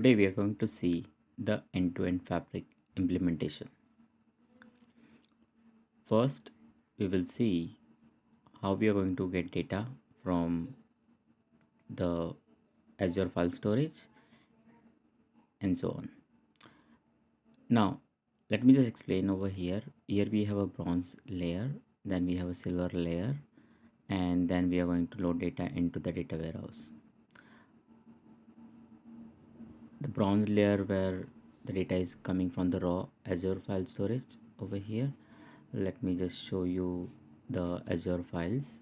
Today we are going to see the end-to-end fabric implementation. First, we will see how we are going to get data from the Azure file storage and so on. Now, let me just explain over here. Here we have a bronze layer, then we have a silver layer, and then we are going to load data into the data warehouse. The bronze layer where the data is coming from the raw Azure file storage over here. Let me just show you the Azure files.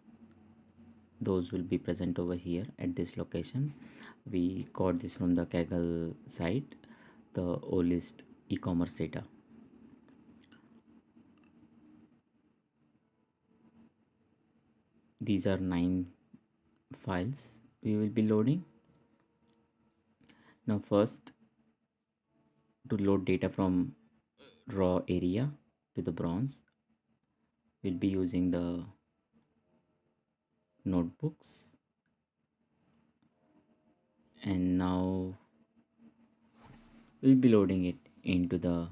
Those will be present over here at this location. We got this from the Kaggle site, the OList e-commerce data. These are 9 files we will be loading. Now first, to load data from raw area to the bronze, we'll be using the notebooks, and now we'll be loading it into the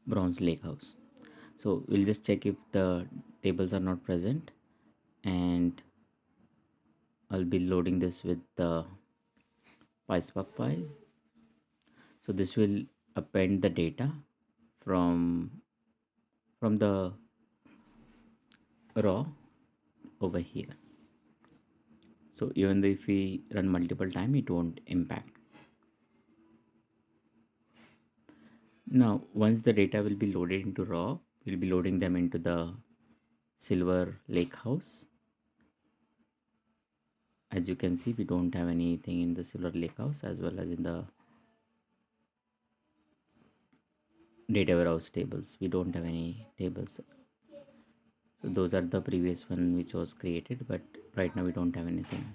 bronze lakehouse. So we'll just check if the tables are not present, and I'll be loading this with the PySpark file. So this will append the data from the raw over here. So even though if we run multiple time, it won't impact. Now once the data will be loaded into raw, we'll be loading them into the silver lakehouse. As you can see, we don't have anything in the silver lakehouse as well as in the data warehouse tables. We don't have any tables. So those are the previous one which was created, but right now we don't have anything.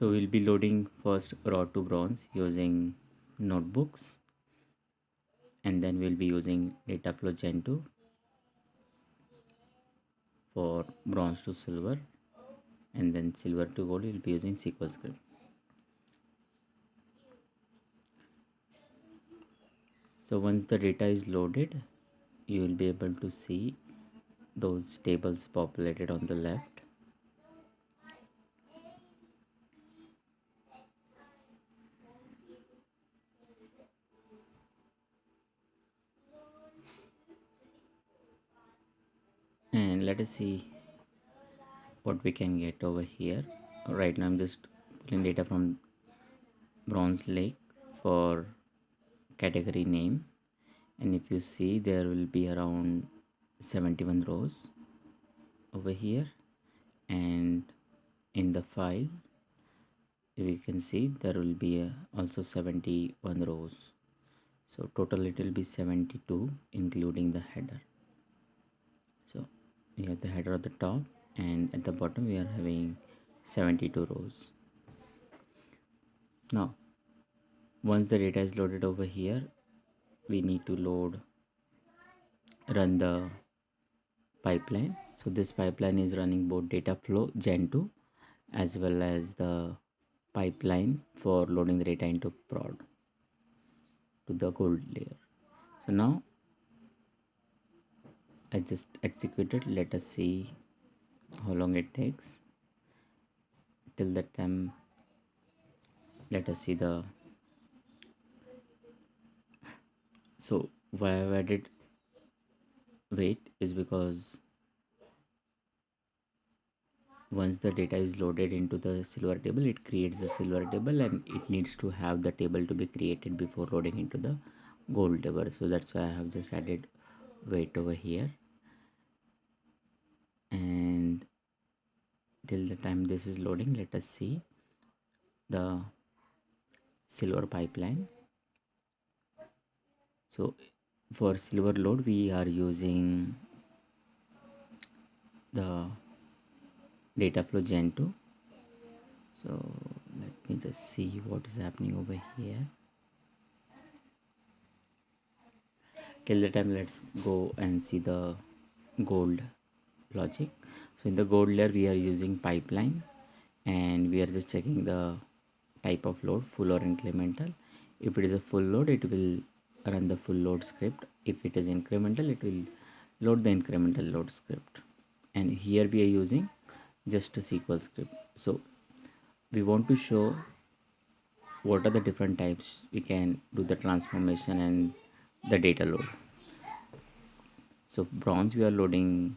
So we'll be loading first raw to bronze using notebooks, and then we'll be using dataflow gen 2 for bronze to silver, and then silver to gold we'll be using SQL script. So once the data is loaded, you will be able to see those tables populated on the left. And let us see what we can get over here. Right now I'm just pulling data from bronze lake for category name, and if you see, there will be around 71 rows over here, and in the file we can see there will be also 71 rows. So total it will be 72 including the header. So we have the header at the top, and at the bottom we are having 72 rows. Now once the data is loaded over here, we need to run the pipeline. So this pipeline is running both dataflow gen 2 as well as the pipeline for loading the data into prod to the gold layer. So now I just executed. Let us see how long it takes. Till that time, let us see the. So why I've added wait is because once the data is loaded into the silver table, it creates the silver table, and it needs to have the table to be created before loading into the gold table. So that's why I have just added wait over here, and till the time this is loading, let us see the silver pipeline. So for silver load, we are using the dataflow gen 2. So let me just see what is happening over here. Till the time, let's go and see the gold logic. So in the gold layer we are using pipeline, and we are just checking the type of load, full or incremental. If it is a full load, it will run the full load script. If it is incremental, it will load the incremental load script. And here we are using just a SQL script. So we want to show what are the different types we can do the transformation and the data load. So bronze we are loading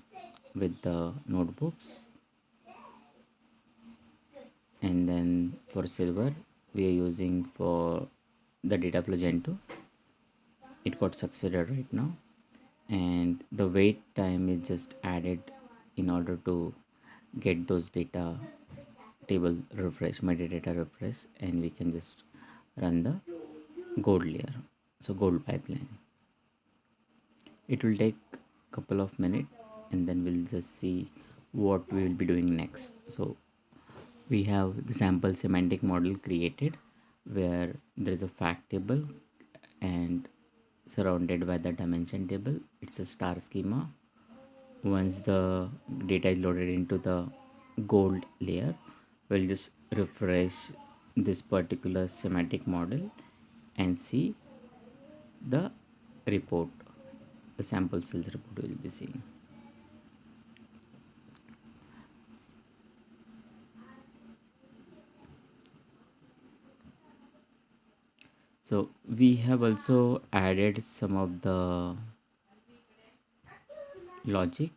with the notebooks, and then for silver we are using for the data flow gen 2. It got succeeded right now, and the wait time is just added in order to get those data table refresh, metadata refresh, and we can just run the gold layer, so gold pipeline. It will take a couple of minutes, and then we'll just see what we will be doing next. So we have the sample semantic model created, where there is a fact table and surrounded by the dimension table. It's a star schema. Once the data is loaded into the gold layer, we'll just refresh this particular semantic model and see the report, the sample sales report will be seeing. So we have also added some of the logic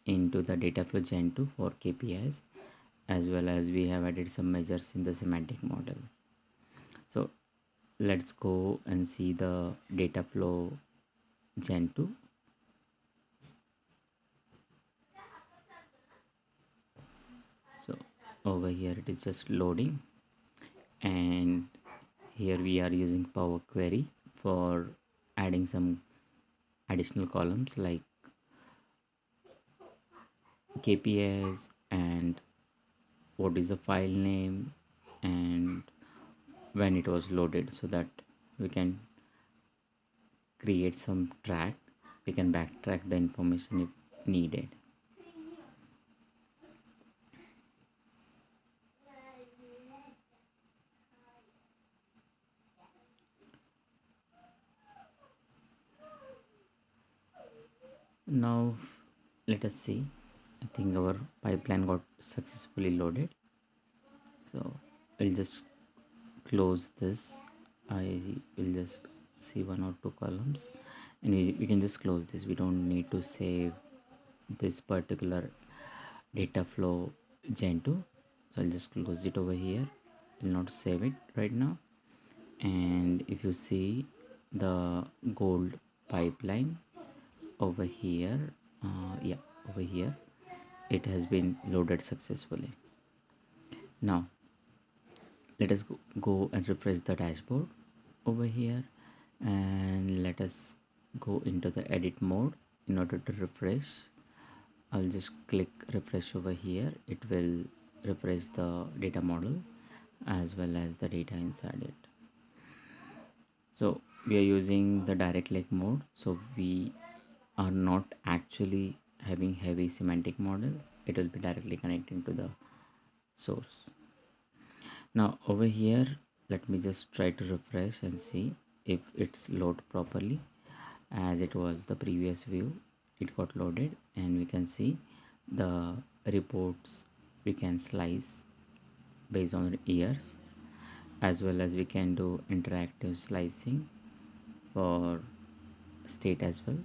into the data flow gen 2 for KPIs, as well as we have added some measures in the semantic model. So let's go and see the data flow gen 2. So over here it is just loading, and here we are using Power Query for adding some additional columns like KPIs and what is the file name and when it was loaded, so that we can create some track. We can backtrack the information if needed. Now let us see. I think our pipeline got successfully loaded, so I'll just close this. I will just see one or two columns, and we can just close this. We don't need to save this particular data flow gen 2, so I'll just close it over here. I'll not save it right now. And if you see the gold pipeline over here, yeah, over here it has been loaded successfully. Now let us go and refresh the dashboard over here, and let us go into the edit mode in order to refresh. I'll just click refresh over here. It will refresh the data model as well as the data inside it. So we are using the Directlake mode, so we are not actually having heavy semantic model. It will be directly connecting to the source. Now over here, let me just try to refresh and see if it's load properly. As it was the previous view, it got loaded, and we can see the reports. We can slice based on years, as well as we can do interactive slicing for state as well.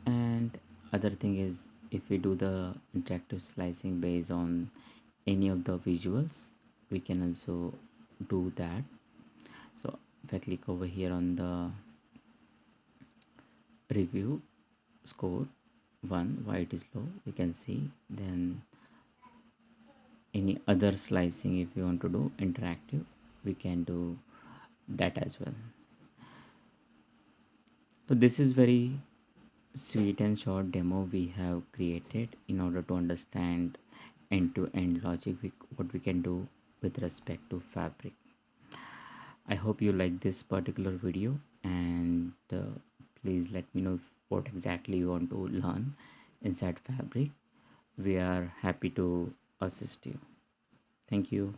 And other thing is, if we do the interactive slicing based on any of the visuals, we can also do that. So if I click over here on the review score 1, why it is low, we can see. Then any other slicing, if you want to do interactive, we can do that as well. So this is very sweet and short demo we have created in order to understand end-to-end logic, what we can do with respect to Fabric. I hope you like this particular video, and please let me know what exactly you want to learn inside Fabric. we are happy to assist you. Thank you.